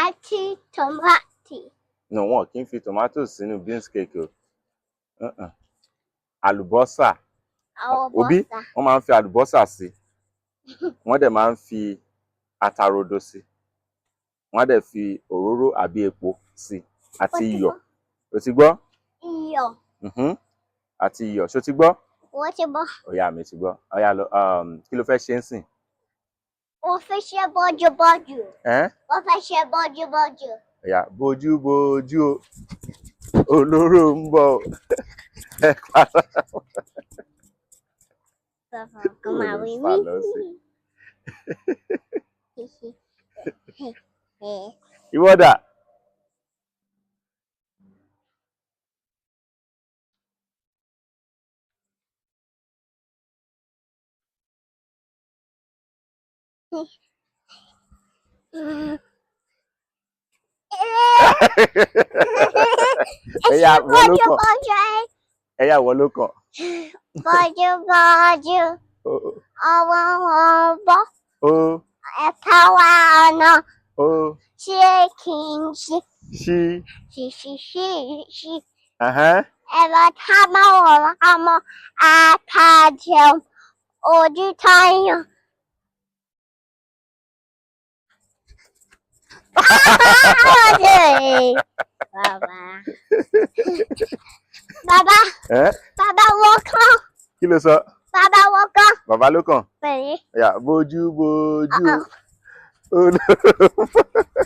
àti tòmátì. No, wọn kì í fi tomato sínú beans cake o. Àlùbọ́sà. Òbí, wọ́n máa ń fi àlùbọ́sà sí. Wọ́n dẹ̀ máa ń fi ata-rodo sí. Wọ́n dẹ̀ fi òróró àbí epo sí àti iyọ̀. O ti gbọ́? Iyọ̀. Àti iyọ̀. Ṣo ti gbọ́? Mo ti gbọ́. Ọ̀yá mi ti gbọ́. Ọ̀yá lọ, kí ló fẹ́ ṣe ń sìn? Mo fẹ́ ṣe bọ́jú-bọ́jú. Mo fẹ́ ṣe bọ́jú-bọ́jú. Ọ̀yá, bójú-bójú o. Olóró ń bọ̀. Ẹ para. Kò máa wí mí. Ìwọ dà? Ẹ̀yà wọ́n ló kàn. Ẹ̀yà wọ́n ló kàn. Bọ́jú-bọ́jú. Ọwọ́ wọn bọ́. Ẹ̀ka wa ọ̀nà. Ṣé kì í ṣe? Ṣí. Ẹ̀rọ tá a máa wọ̀ ọmọ àtàjẹun ojú táyàn. Bàbá wọ́n kàn. Kí ló sọ? Bàbá wọ́n kàn. Bàbá ló kàn. Bẹ́ẹ̀ni. Ẹ̀yà bójú-bójú.